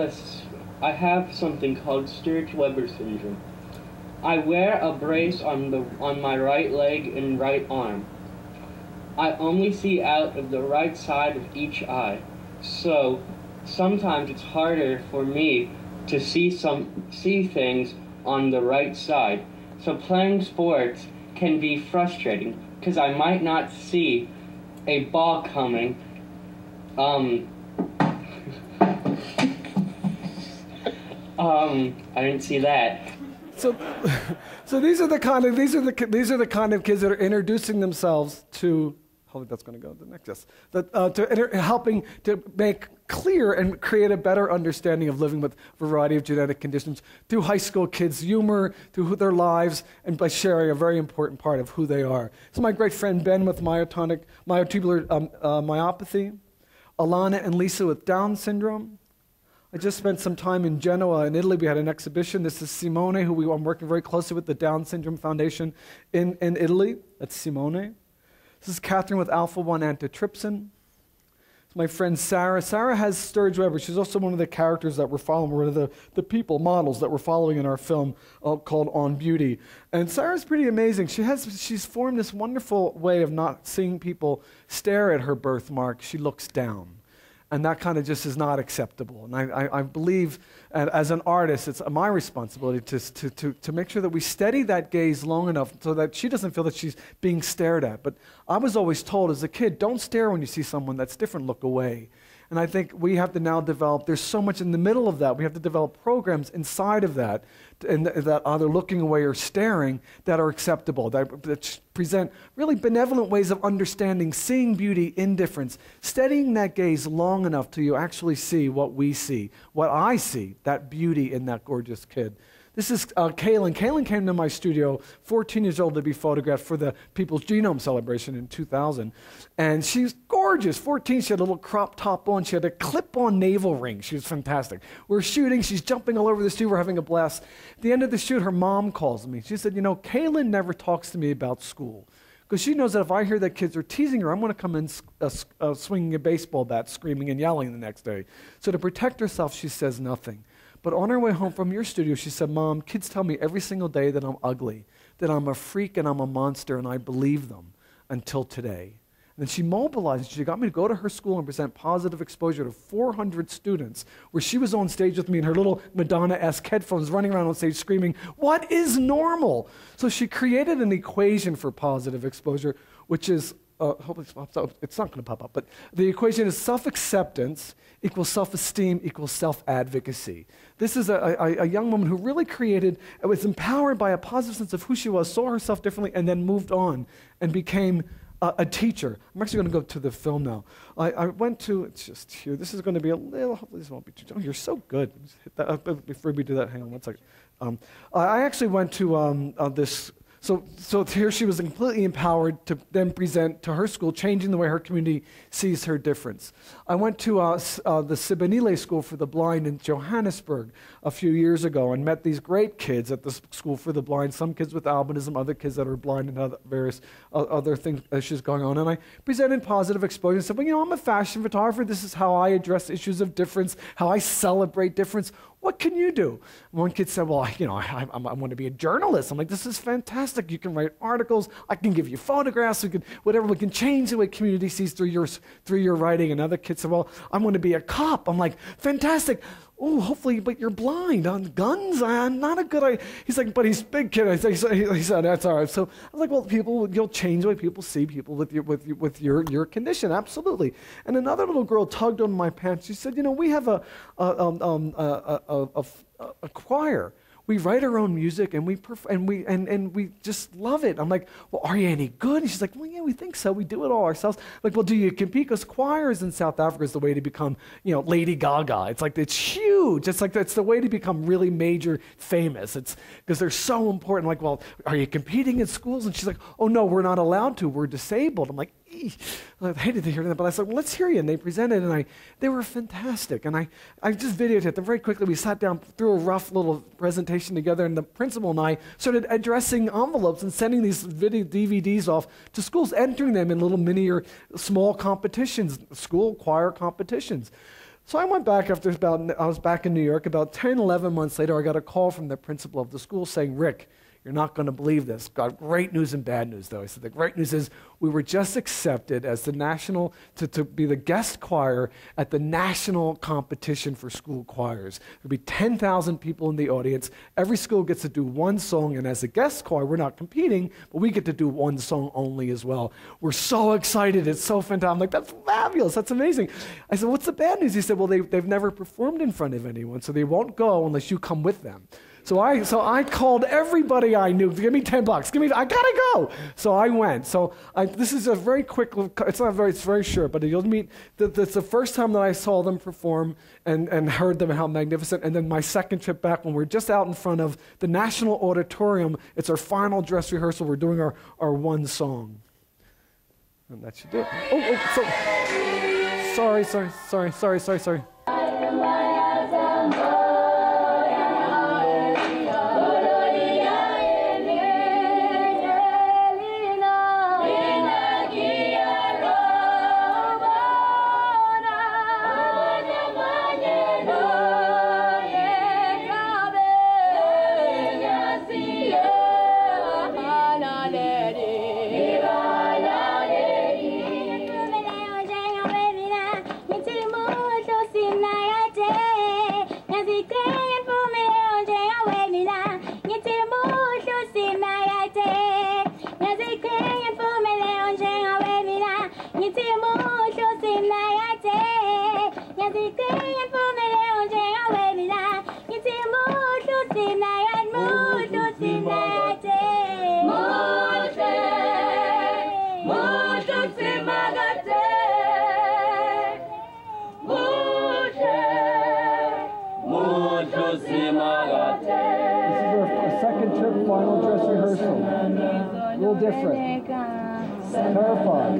have something called Sturge-Weber syndrome. I wear a brace on my right leg and right arm. I only see out of the right side of each eye, so sometimes it's harder for me to see things on the right side. So playing sports can be frustrating because I might not see a ball coming. I didn't see that. So these are the kind of kids that are introducing themselves to. Hopefully that's going to go to the next. Yes, helping to make clear and create a better understanding of living with a variety of genetic conditions through high school kids' humor, through their lives, and by sharing a very important part of who they are. So my great friend Ben with myotubular myopathy, Alana and Lisa with Down syndrome. I just spent some time in Genoa in Italy. We had an exhibition. This is Simone, who I'm working very closely with the Down Syndrome Foundation in Italy. That's Simone. This is Kathryn with Alpha-1 Antitrypsin. It's my friend Sarah. Sarah has Sturge-Weber. She's also one of the characters that we're following, one of the people, models that we're following in our film called On Beauty. And Sarah's pretty amazing. She's formed this wonderful way of not seeing people stare at her birthmark. She looks down. And that kind of just is not acceptable. And I believe, as an artist, it's my responsibility to make sure that we steady that gaze long enough so that she doesn't feel that she's being stared at. But I was always told as a kid, don't stare when you see someone that's different, look away. And I think we have to now develop, there's so much in the middle of that, we have to develop programs inside of that, and that either looking away or staring, that are acceptable, that present really benevolent ways of understanding, seeing beauty in difference, steadying that gaze long enough till you actually see what we see, what I see, that beauty in that gorgeous kid. This is Kaylin. Kaylin came to my studio, 14 years old, to be photographed for the People's Genome Celebration in 2000. And she's gorgeous. 14, she had a little crop top on. She had a clip-on navel ring. She was fantastic. We're shooting. She's jumping all over the studio. We're having a blast. At the end of the shoot, her mom calls me. She said, Kaylin never talks to me about school. Because she knows that if I hear that kids are teasing her, I'm going to come in swinging a baseball bat, screaming and yelling the next day. So to protect herself, she says nothing. But on her way home from your studio, she said, Mom, kids tell me every single day that I'm ugly, that I'm a freak and I'm a monster, and I believe them until today. And then she mobilized. She got me to go to her school and present positive exposure to 400 students, where she was on stage with me in her little Madonna-esque headphones, running around on stage screaming, what is normal? So she created an equation for positive exposure, which is, hopefully it's not going to pop up, but the equation is self-acceptance equals self-esteem equals self-advocacy. This is a young woman who really was empowered by a positive sense of who she was, saw herself differently, and then moved on and became a teacher. I'm actually going to go to the film now. I went to, it's just here, this is going to be a little, hopefully this won't be too, oh, you're so good. Just hit that, before we do that, hang on one second. I actually went to this, so here she was completely empowered to then present to her school, changing the way her community sees her difference. I went to the Spinal School for the Blind in Johannesburg a few years ago and met these great kids at the School for the Blind, some kids with albinism, other kids that are blind and various other things, issues going on. And I presented positive exposure and said, well, I'm a fashion photographer. This is how I address issues of difference, how I celebrate difference. What can you do? One kid said, well, I want to be a journalist. I'm like, this is fantastic. You can write articles. I can give you photographs. We can change the way community sees through your writing. Another kid said, well, I want to be a cop. I'm like, fantastic. oh, hopefully, but you're blind on guns. Not a good idea. He's like, but he's big kid. He said, that's all right. So I was like, well, you'll change the way people see people with your condition, absolutely. And another little girl tugged on my pants. She said, we have a choir. We write our own music and we just love it. I'm like, well, are you any good? And she's like, well, yeah, we think so. We do it all ourselves. I'm like, well, do you compete? Because choirs in South Africa is the way to become, Lady Gaga. It's huge. It's the way to become really major famous. It's because they're so important. Like, well, are you competing in schools? And she's like, oh no, we're not allowed to. We're disabled. I'm like, I hated to hear that, but I said, well, let's hear you. And they presented, and they were fantastic. And I just videotaped them very quickly. We sat down, threw a rough little presentation together, and the principal and I started addressing envelopes and sending these video DVDs off to schools, entering them in little mini or small competitions, school choir competitions. So I went back I was back in New York. About 10, 11 months later, I got a call from the principal of the school saying, Rick, you're not going to believe this. Got great news and bad news, though. He said the great news is we were just accepted as the national, to be the guest choir at the national competition for school choirs. There'll be 10,000 people in the audience. Every school gets to do one song, and as a guest choir, we're not competing, but we get to do one song only as well. We're so excited. It's so fantastic. I'm like, that's fabulous. That's amazing. I said, what's the bad news? He said, well, they've never performed in front of anyone, so they won't go unless you come with them. So I called everybody I knew. Give me $10. I gotta go. So I went. So this is a very quick. It's very short, but you'll meet. That's the first time that I saw them perform and heard them how magnificent. And then my second trip back, when we're just out in front of the National Auditorium, it's our final dress rehearsal. We're doing our one song, and that should do it. Sorry. Final dress rehearsal. A little different. Terrified.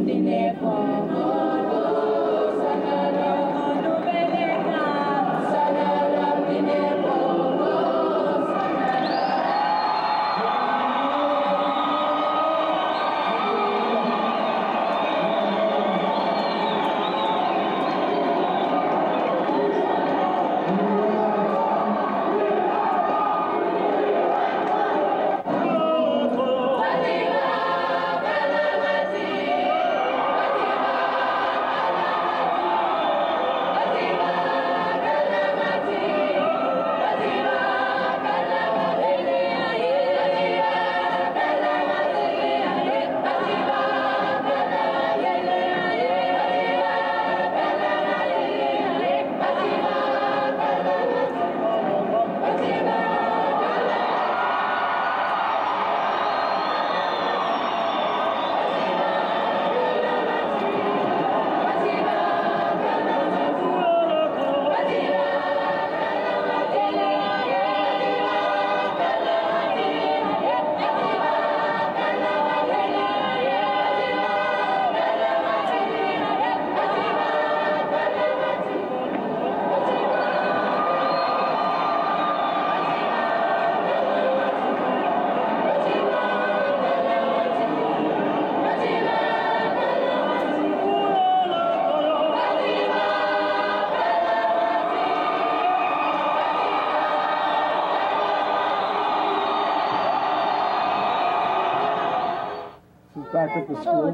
Back at the school.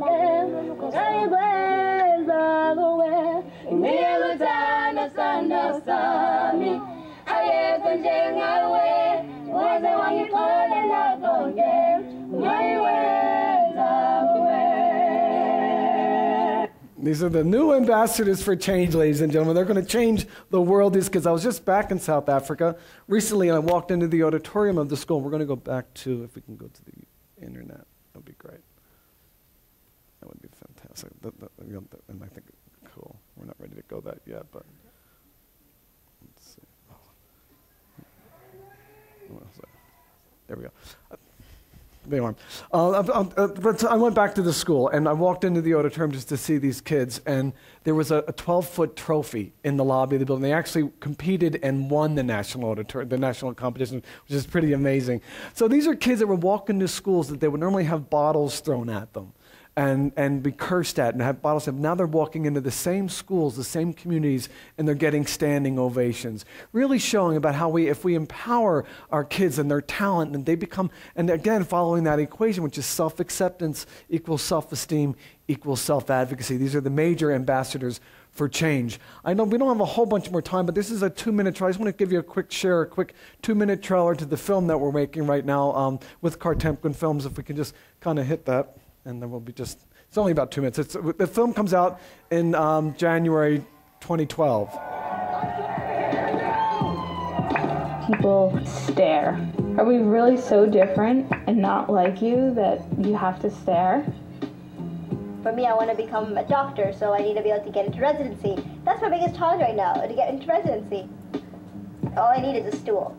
changing away. Was the one you call and love again. My ways away. These are the new ambassadors for change, ladies and gentlemen. They're going to change the world. These kids. I was just back in South Africa recently, and I walked into the auditorium of the school. We're going to go back to, if we can go to the internet, that would be great. That would be fantastic. And I think, cool. We're not ready to go that yet, but let's see. There we go. They are. But I went back to the school, and I walked into the auditorium just to see these kids, and there was a 12-foot trophy in the lobby of the building. They actually competed and won the national competition, which is pretty amazing. So these are kids that were walking to schools that they would normally have bottles thrown at them and be cursed at and have bottles. Now they're walking into the same schools, the same communities, and they're getting standing ovations. Really showing about how if we empower our kids and their talent, and they become, and again, following that equation, which is self-acceptance equals self-esteem equals self-advocacy. These are the major ambassadors for change. I know we don't have a whole bunch more time, but this is a 2-minute trailer. I just want to give you a quick 2-minute trailer to the film that we're making right now with Kartemkin Films, if we can just kind of hit that. And then we'll be it's only about 2 minutes. The film comes out in January 2012. People stare. Are we really so different and not like you that you have to stare? For me, I want to become a doctor, so I need to be able to get into residency. That's my biggest challenge right now, to get into residency. All I need is a stool.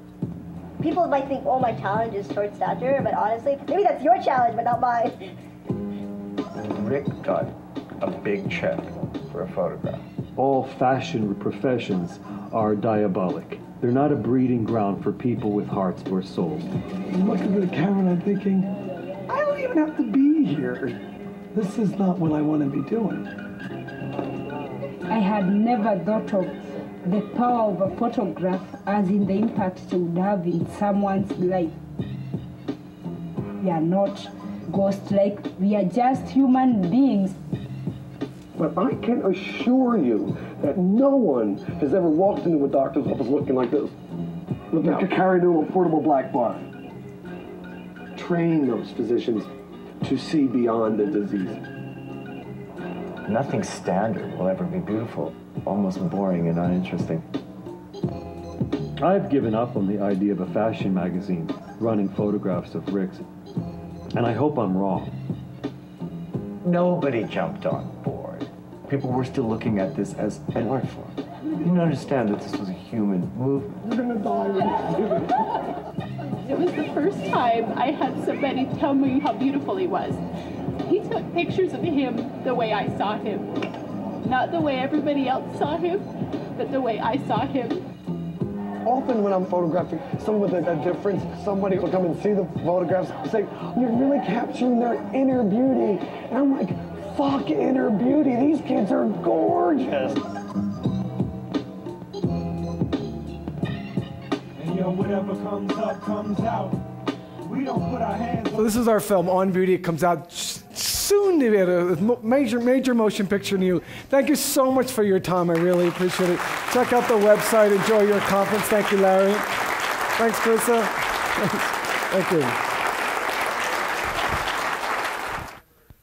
People might think, oh, my challenge is short stature, but honestly, maybe that's your challenge, but not mine. Rick got a big check for a photograph. All fashion professions are diabolic. They're not a breeding ground for people with hearts or souls. I'm looking at the camera and I'm thinking, I don't even have to be here. This is not what I want to be doing. I had never thought of the power of a photograph as in the impact it would have in someone's life. We are not ghost-like, we are just human beings. But I can assure you that no one has ever walked into a doctor's office looking like this. Looking like you're carrying a portable black bar. Train those physicians to see beyond the disease. Nothing standard will ever be beautiful. Almost boring and uninteresting. I've given up on the idea of a fashion magazine running photographs of Rick's, and I hope I'm wrong. Nobody jumped on board. People were still looking at this as an art form. You didn't understand that this was a human movement. We're gonna die when you do it. It was the first time I had somebody tell me how beautiful he was. He took pictures of him the way I saw him. Not the way everybody else saw him, but the way I saw him. Often when I'm photographing someone with a difference, somebody will come and see the photographs and say, you're really capturing their inner beauty. And I'm like, fuck inner beauty. These kids are gorgeous. And yo, whatever comes up, comes out. We don't put our hands on. So this is our film, On Beauty. It comes out soon to be a major motion picture to you. Thank you so much for your time. I really appreciate it. Check out the website. Enjoy your conference. Thank you, Larry. Thanks, Carissa. Thank you.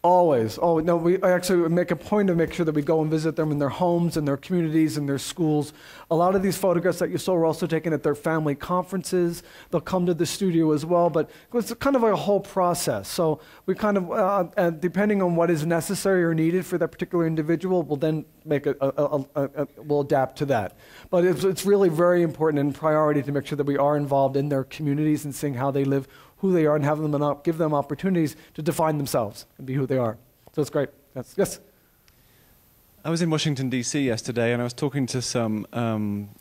Always. Oh, no, I actually make a point to make sure that we go and visit them in their homes, in their communities, in their schools. A lot of these photographs that you saw were also taken at their family conferences. They'll come to the studio as well, but it's kind of like a whole process. So we kind of, depending on what is necessary or needed for that particular individual, we'll then make we'll adapt to that. But it's really very important and priority to make sure that we are involved in their communities and seeing how they live, who they are, and have them give them opportunities to define themselves and be who they are. So it's great. Yes? I was in Washington, D.C. yesterday, and I was talking to some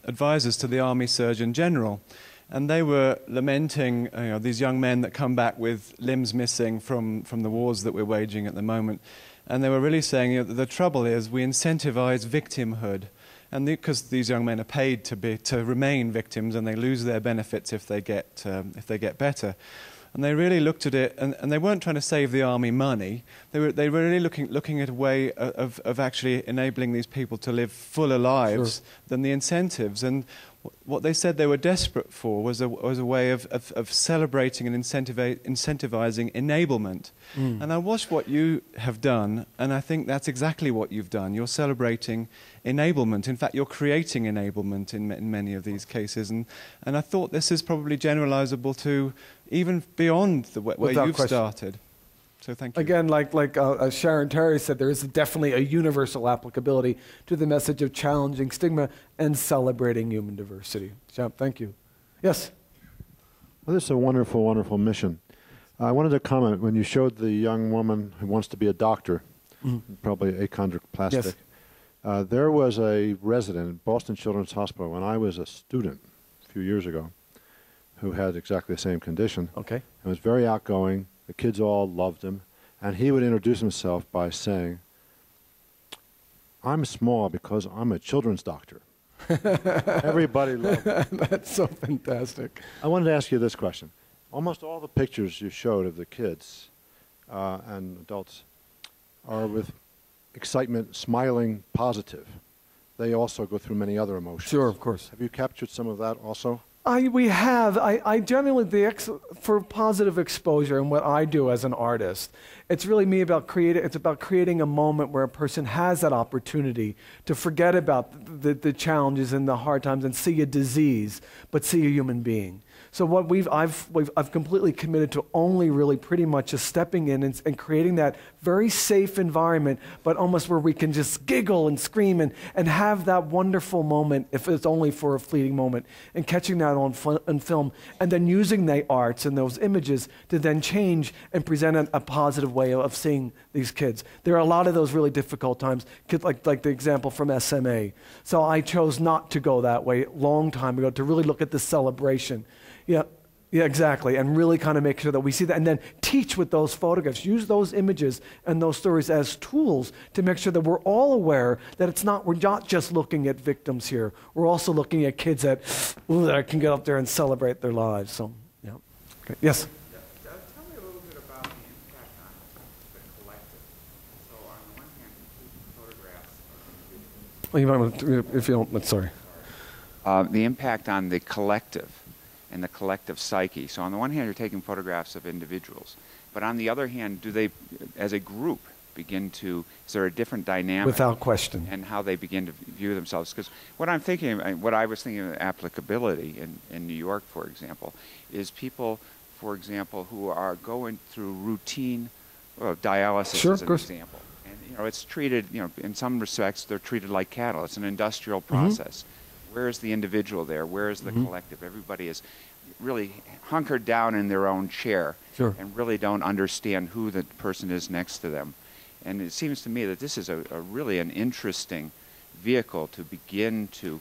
advisors to the Army Surgeon General, and they were lamenting these young men that come back with limbs missing from the wars that we're waging at the moment. And they were really saying that the trouble is we incentivize victimhood. And because these young men are paid to remain victims, and they lose their benefits if they get better. And they really looked at it, and they weren't trying to save the army money. They were really looking at a way of actually enabling these people to live fuller lives than the incentives. And what they said they were desperate for was a way of celebrating and incentivizing enablement. And I watched what you have done, and I think that's exactly what you've done. You're celebrating enablement. In fact, you're creating enablement in many of these cases. And I thought this is probably generalizable to even beyond where you've started. So thank you. Again, like Sharon Terry said, there is definitely a universal applicability to the message of challenging stigma and celebrating human diversity. So, thank you. Yes? Well, this is a wonderful, wonderful mission. I wanted to comment when you showed the young woman who wants to be a doctor, probably achondroplastic. Yes. There was a resident at Boston Children's Hospital when I was a student a few years ago who had exactly the same condition. Okay. And was very outgoing. The kids all loved him. And he would introduce himself by saying, "I'm small because I'm a children's doctor." Everybody loved him. That's so fantastic. I wanted to ask you this question. Almost all the pictures you showed of the kids and adults are with excitement, smiling, positive. They also go through many other emotions. Sure, of course. Have you captured some of that also? We have. I generally, for positive exposure and what I do as an artist, it's really me about it's about creating a moment where a person has that opportunity to forget about the challenges and the hard times and see a disease, but see a human being. So what I've completely committed to only really pretty much just stepping in and creating that very safe environment, but almost where we can just giggle and scream and have that wonderful moment, if it's only for a fleeting moment, and catching that on film, and then using the arts and those images to then change and present a positive way of seeing these kids. There are a lot of those really difficult times, like the example from SMA. So I chose not to go that way a long time ago, to really look at the celebration. Yeah, exactly, and really kind of make sure that we see that, and then teach with those photographs, use those images and those stories as tools to make sure that we're all aware that we're not just looking at victims here, we're also looking at kids that can get up there and celebrate their lives. So, yeah. Okay. Yes? Tell me a little bit about the impact on the collective. So on the one hand, you take photographs of individuals. Well, you might, if you don't, sorry. The impact on the collective and the collective psyche. So on the one hand, you're taking photographs of individuals, but on the other hand, do they, as a group, begin to, is there a different dynamic? Without question. And how they begin to view themselves? Because what I was thinking of applicability in New York, for example, is people, for example, who are going through routine dialysis, as an example. And, it's treated, in some respects, they're treated like cattle. It's an industrial process. Where is the individual there? Where is the collective? Everybody is really hunkered down in their own chair and really don't understand who the person is next to them. And it seems to me that this is really an interesting vehicle to begin to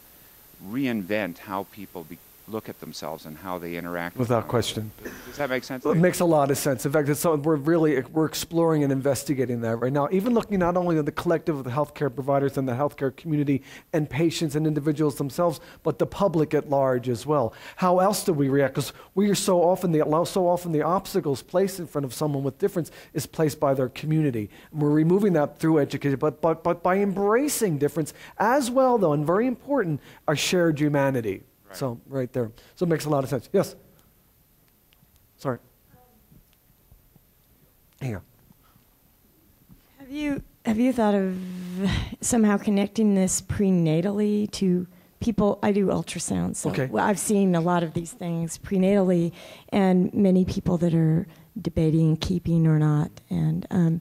reinvent how people look at themselves and how they interact without question. Does that make sense? It makes a lot of sense. In fact, it's something we're exploring and investigating that right now. Even looking not only at the collective of the healthcare providers and the healthcare community and patients and individuals themselves, but the public at large as well. How else do we react? Because we are so often the obstacles placed in front of someone with difference is placed by their community. And we're removing that through education, but by embracing difference as well, though, and very important, our shared humanity. So, right there. So it makes a lot of sense. Yes? Sorry. Here. Have you thought of somehow connecting this prenatally to people? I do ultrasound, so I've seen a lot of these things prenatally, and many people that are debating keeping or not, and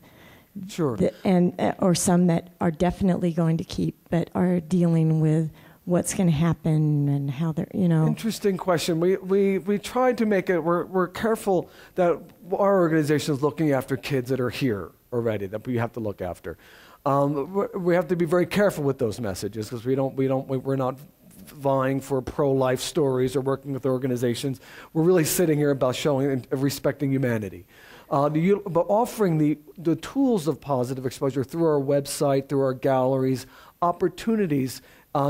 or some that are definitely going to keep, but are dealing with what's going to happen and how they're, Interesting question. We tried to make it, we're careful that our organization is looking after kids that are here already, that we have to look after. We have to be very careful with those messages because we're not vying for pro-life stories or working with organizations. We're really sitting here about showing and respecting humanity. But offering the tools of positive exposure through our website, through our galleries, opportunities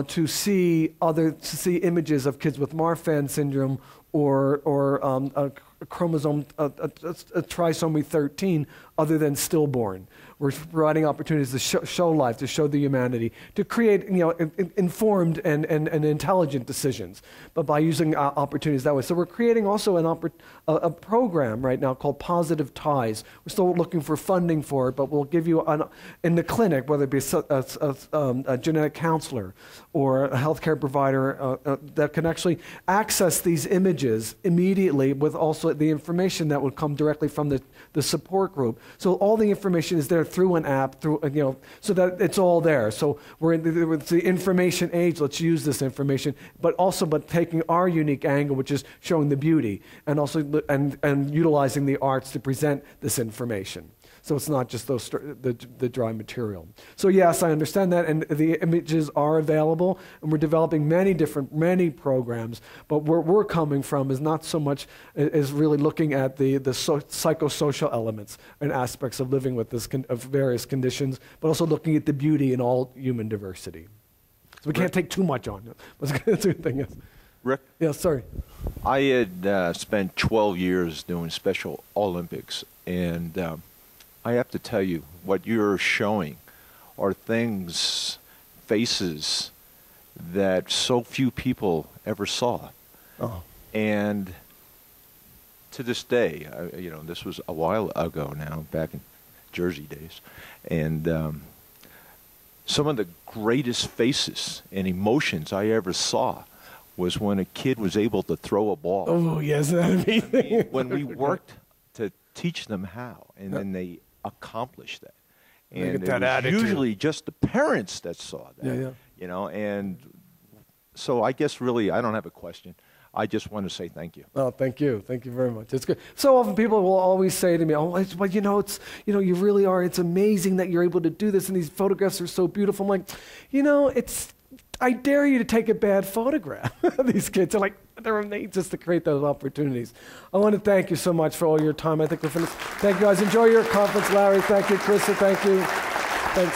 to see images of kids with Marfan syndrome or chromosome, a trisomy 13, other than stillborn. We're providing opportunities to show life, to show the humanity, to create informed and intelligent decisions, but by using opportunities that way. So we're creating also a program right now called Positive Ties. We're still looking for funding for it, but we'll give you in the clinic, whether it be a genetic counselor or a healthcare provider that can actually access these images immediately with also the information that would come directly from the support group. So all the information is there through an app, so that it's all there. So it's the information age. Let's use this information, but taking our unique angle, which is showing the beauty, and also and utilizing the arts to present this information. So it's not just the dry material. So yes, I understand that, and the images are available, and we're developing many programs. But where we're coming from is not so much is really looking at the psychosocial elements and aspects of living with of various conditions, but also looking at the beauty in all human diversity. So we can't take too much on it. That's the thing. Yes. Rick? Yeah, sorry. I had spent 12 years doing Special Olympics, and I have to tell you, what you're showing are faces that so few people ever saw. Oh. And to this day, this was a while ago now, back in Jersey days, and some of the greatest faces and emotions I ever saw was when a kid was able to throw a ball. Oh, yes, that'd be when we worked to teach them how, and then they accomplished that. And it was usually just the parents that saw that. Yeah. And so I guess really I don't have a question. I just want to say thank you. Oh, thank you. Thank you very much. It's good. So often people will always say to me, "Oh, well, you really are. It's amazing that you're able to do this, and these photographs are so beautiful." I'm like, I dare you to take a bad photograph. These kids are they're amazing just to create those opportunities. I want to thank you so much for all your time. I think we're finished. Thank you, guys. Enjoy your conference, Larry. Thank you, Krista. Thank you. Thanks.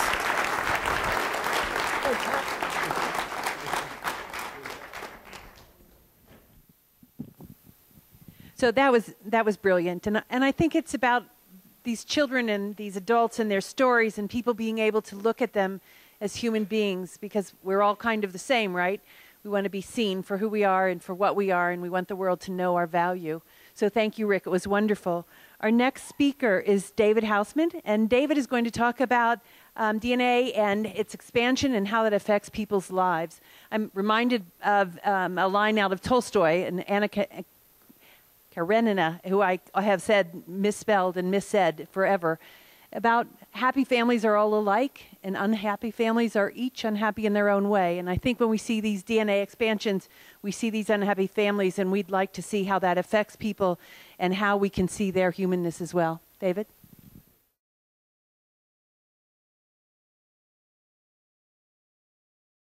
So that was brilliant, and I think it's about these children and these adults and their stories and people being able to look at them as human beings, because we're all kind of the same, right? We want to be seen for who we are and for what we are, and we want the world to know our value. So thank you, Rick. It was wonderful. Our next speaker is David Hausman, and David is going to talk about DNA and its expansion and how that affects people's lives. I'm reminded of a line out of Tolstoy, and Anna Karenina, who I have said misspelled and missaid forever, about happy families are all alike and unhappy families are each unhappy in their own way. And I think when we see these DNA expansions, we see these unhappy families, and we'd like to see how that affects people and how we can see their humanness as well. David?